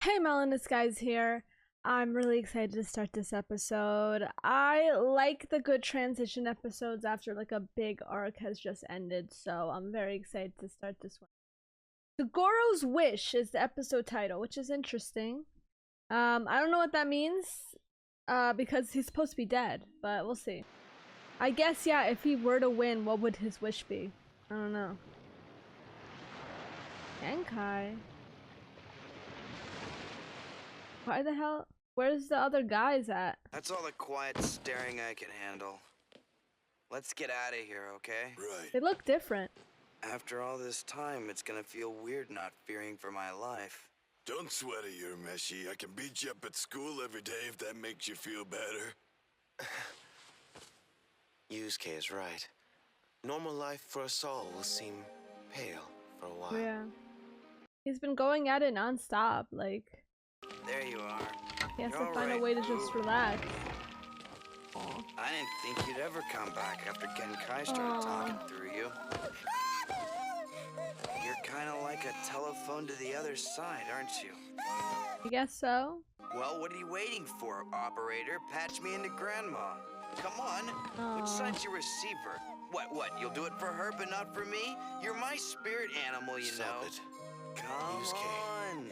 Hey Melon, it's Guys here. I'm really excited to start this episode. I like the good transition episodes after like a big arc has just ended, so I'm very excited to start this one. Goro's Wish is the episode title, which is interesting. I don't know what that means, because he's supposed to be dead, but we'll see. I guess, yeah, if he were to win, what would his wish be? I don't know. Genkai? Why the hell? Where's the other guys at? That's all the quiet staring I can handle. Let's get out of here, okay? Right. They look different. After all this time, it's gonna feel weird not fearing for my life. Don't sweat it, you're Meshi. I can beat you up at school every day if that makes you feel better. Yusuke is right. Normal life for us all will seem pale for a while. Yeah. He's been going at it non-stop, like... There you are. He has You're to find a all way right. to just relax. Aw. I didn't think you'd ever come back after Genkai started talking through you. You're kind of like a telephone to the other side, aren't you? I guess so. Well, what are you waiting for, operator? Patch me into Grandma. Come on. Which Aw. side's your receiver? What? You'll do it for her, but not for me? You're my spirit animal, you Stop know. it. Come Yusuke. on.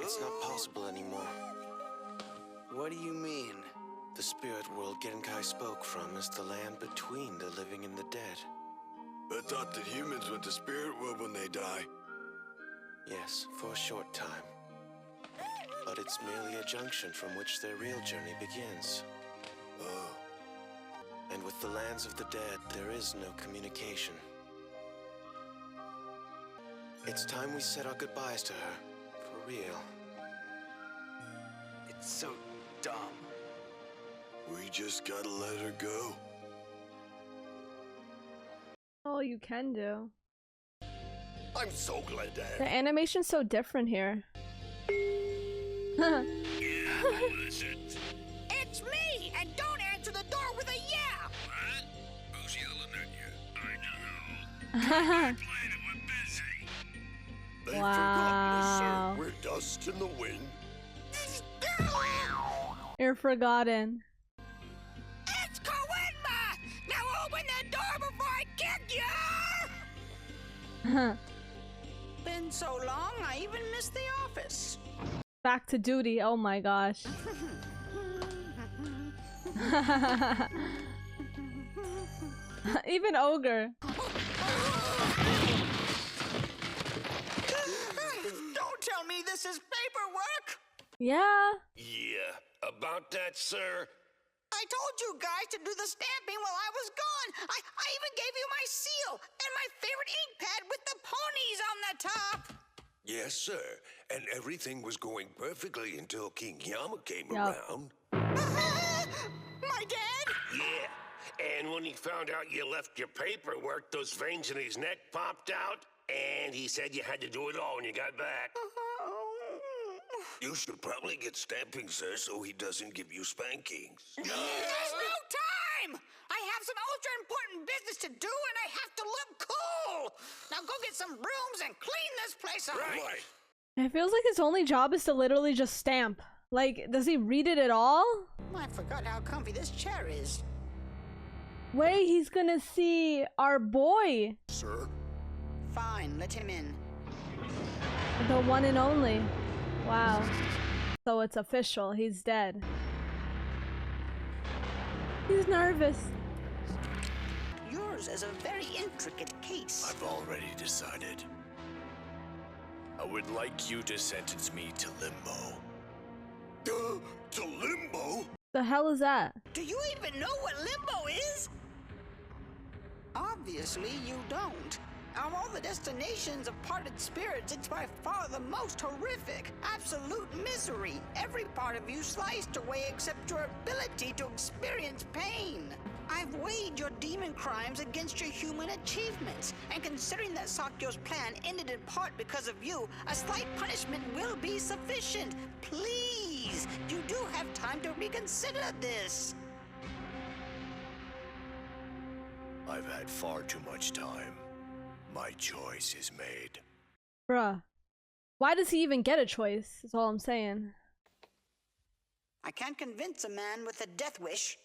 It's not possible anymore. What do you mean? The spirit world Genkai spoke from is the land between the living and the dead. I thought that humans went to spirit world when they die. Yes, for a short time. But it's merely a junction from which their real journey begins. Oh. And with the lands of the dead, there is no communication. It's time we said our goodbyes to her. For real. It's so dumb. We just gotta let her go. Oh, you can do. I'm so glad The that. animation's so different here. It's me! And don't answer the door with a yeah! What? Who's yelling at you? I don't know. Playing it, we're busy. They've Wow. forgotten us, sir. We're dust in the wind. You're forgotten. It's Koenma! Now open the door before I kick you! Been so long, I even missed the office. Back to duty. Oh my gosh. Even Ogre. Don't tell me this is paperwork! Yeah. Yeah, about that, sir. I told you guys to do the stamping while I was gone. I even gave you my seal and my favorite ink pad with the ponies on the top. Yes, sir. And everything was going perfectly until King Yama came Yup. around. My dad? Yeah, and when he found out you left your paperwork, those veins in his neck popped out, and he said you had to do it all when you got back. You should probably get stamping, sir, so he doesn't give you spankings. There's no time! I have some ultra important business to do and I have to look cool! Now go get some brooms and clean this place up! Right. It feels like his only job is to literally just stamp. Like, does he read it at all? I forgot how comfy this chair is. Wait, he's gonna see our boy. Sir? Fine, let him in. The one and only. Wow. So it's official. He's dead. He's nervous. Yours is a very intricate case. I've already decided. I would like you to sentence me to limbo. To limbo? The hell is that? Do you even know what limbo is? Obviously you don't. Of all the destinations of parted spirits, it's by far the most horrific. Absolute misery. Every part of you sliced away except your ability to experience pain. I've weighed your demon crimes against your human achievements, and considering that Sakyo's plan ended in part because of you, a slight punishment will be sufficient. Please, you do have time to reconsider this. I've had far too much time. My choice is made. Bruh. Why does he even get a choice? That's all I'm saying. I can't convince a man with a death wish.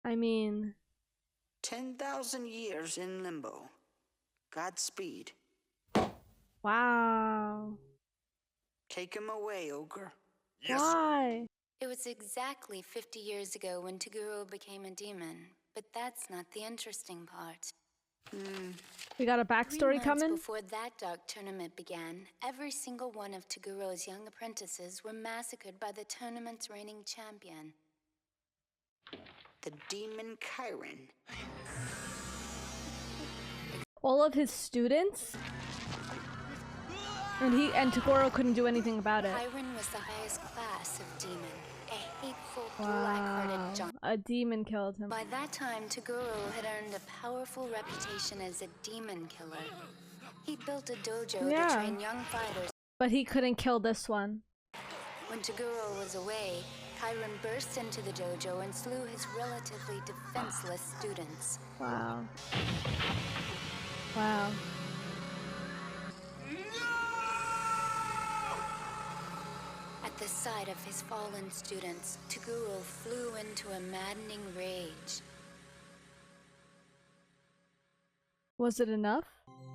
I mean... 10,000 years in limbo. Godspeed. Wow. Take him away, Ogre. Why? It was exactly 50 years ago when Toguro became a demon, but that's not the interesting part. We got a backstory 3 months coming? before that dark tournament began, every single one of Toguro's young apprentices were massacred by the tournament's reigning champion. The demon Chiron. All of his students? And Toguro couldn't do anything about it. Chiron was the highest class of demon, a hateful, Wow. black-hearted giant. A demon killed him. By that time, Toguro had earned a powerful reputation as a demon killer. He built a dojo Yeah. to train young fighters. But he couldn't kill this one. When Toguro was away, Chiron burst into the dojo and slew his relatively defenseless students. Wow. Wow. At the sight of his fallen students, Toguro flew into a maddening rage. Was it enough?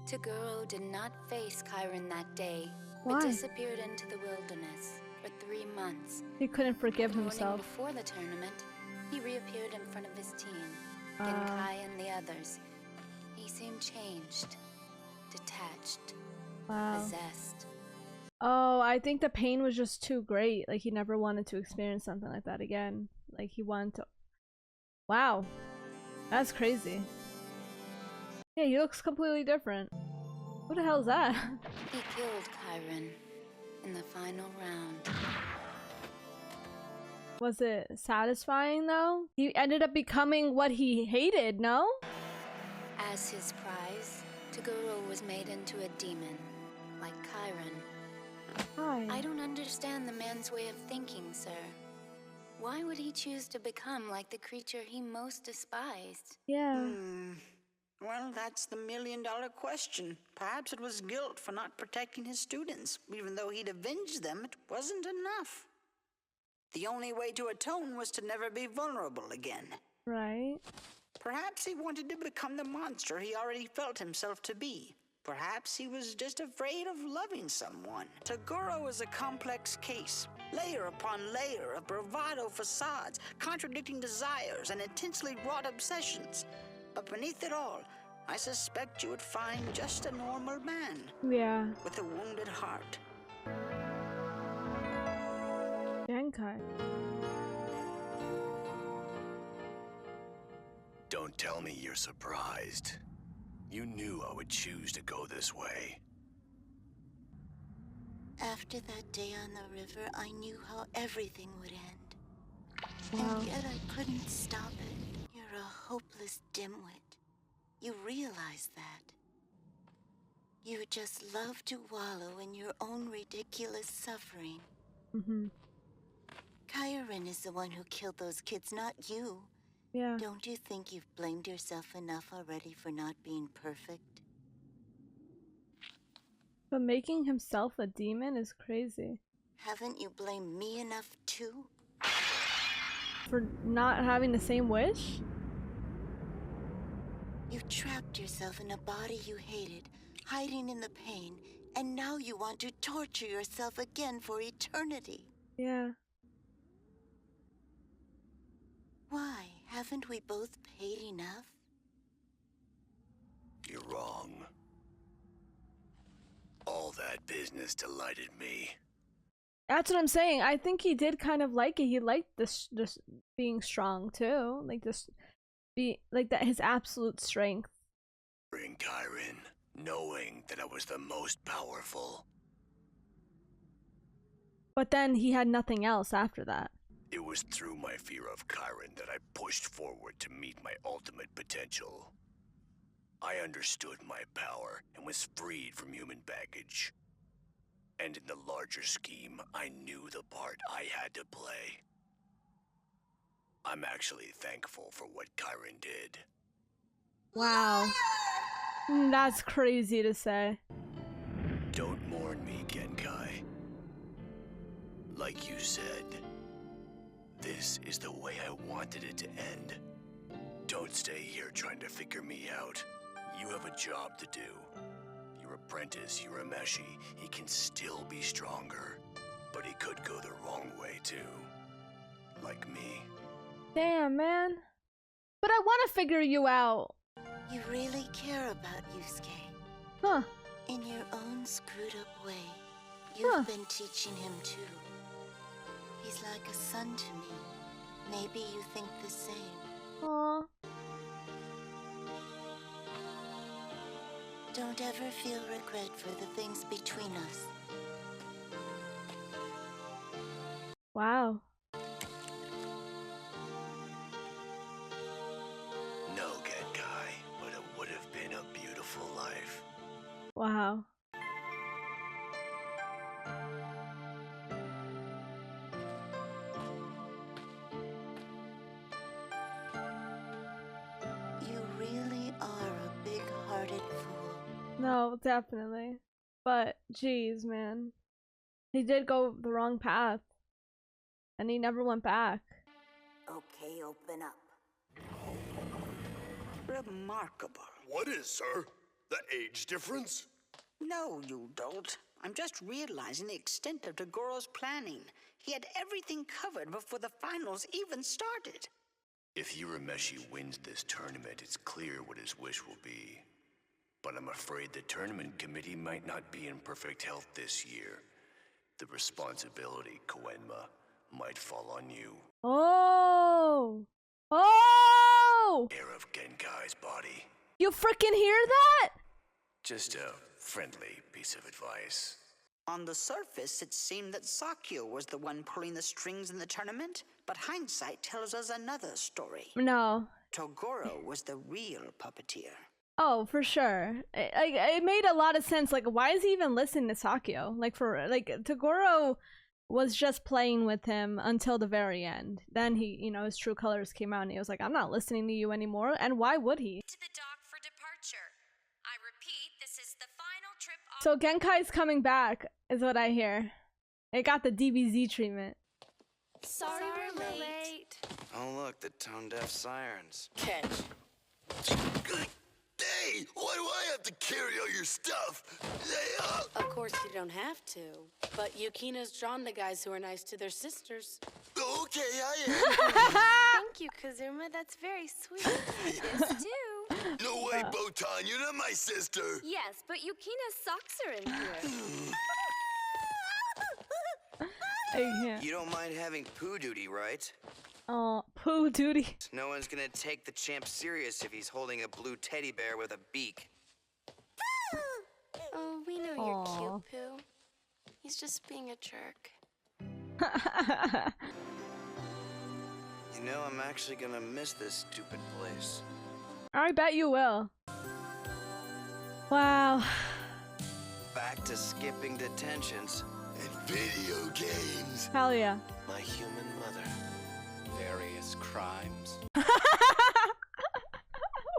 Toguro did not face Chiron that day, Why? but disappeared into the wilderness for 3 months. He couldn't forgive The morning himself. before the tournament, he reappeared in front of his team, Genkai and the others. He seemed changed, detached, Wow. possessed. Oh, I think the pain was just too great. Like, he never wanted to experience something like that again. Like, he wanted to... Wow. That's crazy. Yeah, he looks completely different. Who the hell is that? He killed Chiron in the final round. Was it satisfying, though? He ended up becoming what he hated, no? As his prize, Toguro was made into a demon, like Chiron. Why? I don't understand the man's way of thinking, sir. Why would he choose to become like the creature he most despised? Yeah. Well, that's the million-dollar question. Perhaps it was guilt for not protecting his students. Even though he'd avenged them, it wasn't enough. The only way to atone was to never be vulnerable again. Right. Perhaps he wanted to become the monster he already felt himself to be. Perhaps he was just afraid of loving someone. Toguro is a complex case, layer upon layer of bravado facades, contradicting desires, and intensely wrought obsessions. But beneath it all, I suspect you would find just a normal man Yeah. with a wounded heart. Genkai. Don't tell me you're surprised. You knew I would choose to go this way. After that day on the river, I knew how everything would end. Wow. And yet I couldn't stop it. You're a hopeless dimwit. You realize that. You just love to wallow in your own ridiculous suffering. Chiron is the one who killed those kids, not you. Yeah. Don't you think you've blamed yourself enough already for not being perfect? But making himself a demon is crazy. Haven't you blamed me enough too? For not having the same wish? You trapped yourself in a body you hated, hiding in the pain, and now you want to torture yourself again for eternity. Yeah. Why? Haven't we both paid enough? You're wrong. All that business delighted me. That's what I'm saying. I think he did kind of like it. He liked this being strong too. Like this be like that his absolute strength. In Chiron, knowing that I was the most powerful. But then he had nothing else after that. It was through my fear of Chiron that I pushed forward to meet my ultimate potential. I understood my power and was freed from human baggage. And in the larger scheme, I knew the part I had to play. I'm actually thankful for what Chiron did. Wow. That's crazy to say. Don't mourn me, Genkai. Like you said, this is the way I wanted it to end. Don't stay here trying to figure me out. You have a job to do. Your apprentice, Urameshi, he can still be stronger, but he could go the wrong way too. Like me. Damn, man. But I want to figure you out. You really care about Yusuke. Huh. In your own screwed up way, you've been teaching him too. He's like a son to me. Maybe you think the same. Aww. Don't ever feel regret for the things between us. Wow. No, Genkai, but it would have been a beautiful life. Wow. You really are a big-hearted fool. No, definitely. But, geez, man. He did go the wrong path. And he never went back. Okay, open up. Remarkable. What is, sir? The age difference? No, you dolt. I'm just realizing the extent of Togoro's planning. He had everything covered before the finals even started. If Urameshi wins this tournament, it's clear what his wish will be. But I'm afraid the tournament committee might not be in perfect health this year. The responsibility, Koenma, might fall on you. Oh! Oh! Heir of Genkai's body. You freaking hear that? Just a friendly piece of advice. On the surface, it seemed that Sakyo was the one pulling the strings in the tournament, but hindsight tells us another story. No. Togoro was the real puppeteer. Oh, for sure. It made a lot of sense. Like, why is he even listening to Sakyo? Togoro was just playing with him until the very end. Then he, his true colors came out and he was like, I'm not listening to you anymore. And why would he? To the dock for departure. I repeat, this is the final trip off. So Genkai's coming back, is what I hear. It got the DBZ treatment. Sorry we're late. Oh, look, the tone-deaf sirens. Catch. Hey, why do I have to carry all your stuff? Of course you don't have to, but Yukina's drawn the guys who are nice to their sisters. Okay, I am. Thank you, Kazuma. That's very sweet. This too. No way, Botan, you're not my sister. Yes, but Yukina's socks are in here. You don't mind having poo duty, right? Oh, poo duty. No one's gonna take the champ serious if he's holding a blue teddy bear with a beak. Oh, we know you're cute, Pooh. He's just being a jerk. You know, I'm actually gonna miss this stupid place. I bet you will. Wow. Back to skipping detentions. And video games. Hell yeah. My human mother. Various crimes.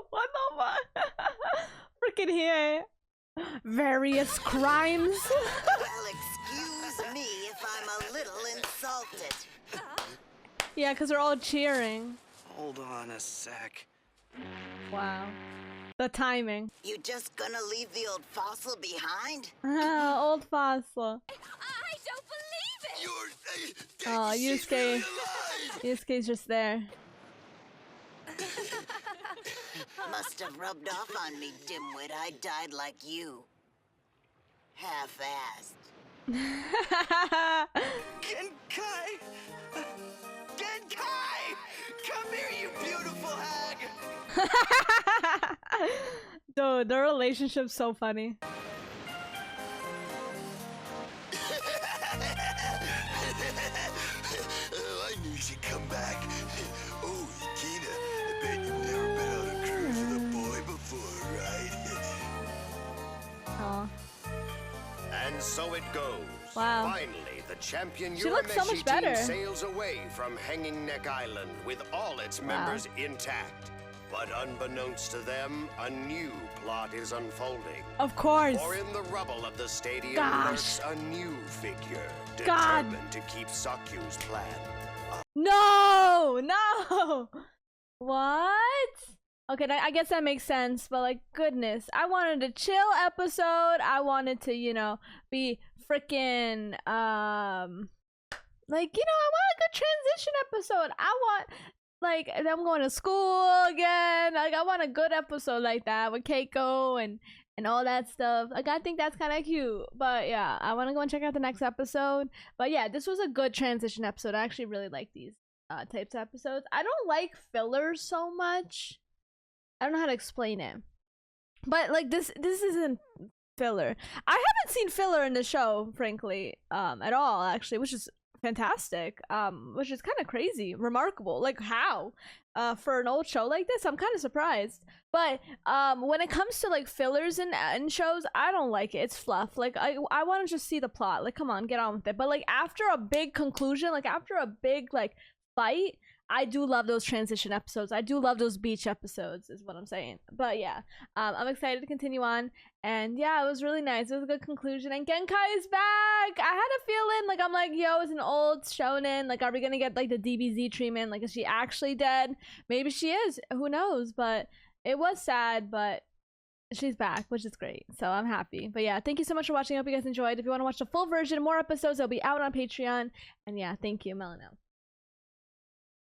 What the fuck? Freaking here. Various crimes. Well, excuse me if I'm a little insulted. Yeah, because they're all cheering. Hold on a sec. Wow. The timing. You just gonna leave the old fossil behind? Old fossil. I don't believe it! Oh, Yusuke. Yusuke's just there. Must have rubbed off on me, dimwit. I died like you. Half-assed. Genkai! Genkai! Come here, you beautiful hag! Dude, their relationship's so funny. I knew she'd come back. Oh, Yukina, I bet you've never been on a cruise with a boy before, right? Aw. And so it goes. Wow. Finally, the champion She looks so Urameshi much better. team sails away from Hanging Neck Island with all its members intact. But unbeknownst to them, a new plot is unfolding. Of course. For in the rubble of the stadium Gosh. lurks a new figure, God. determined to keep Sakyu's plan. No, no. What? Okay, I guess that makes sense, but like, goodness, I wanted a chill episode. I wanted to, you know, be freaking, like, you know, I want a good transition episode. I want, like, them going to school again. Like, I want a good episode like that with Keiko and all that stuff. Like, I think that's kind of cute. But yeah, I want to go and check out the next episode. But yeah, this was a good transition episode. I actually really like these types of episodes. I don't like fillers so much. I don't know how to explain it, but like this isn't filler. I haven't seen filler in the show, frankly, at all, actually, which is fantastic. Which is kind of crazy, remarkable. Like, how for an old show like this, I'm kind of surprised. But when it comes to like fillers in shows, I don't like it. It's fluff. Like, I want to just see the plot. Like, come on, get on with it. But like after a big conclusion, like after a big like fight, I do love those transition episodes. I do love those beach episodes, is what I'm saying. But yeah, I'm excited to continue on. And yeah, it was really nice. It was a good conclusion. And Genkai is back! I had a feeling, like, I'm like, yo, it's an old shonen. Like, are we gonna get, like, the DBZ treatment? Like, is she actually dead? Maybe she is. Who knows? But it was sad, but she's back, which is great. So I'm happy. But yeah, thank you so much for watching. I hope you guys enjoyed. If you want to watch the full version, more episodes, they'll be out on Patreon. And yeah, thank you. Melon out.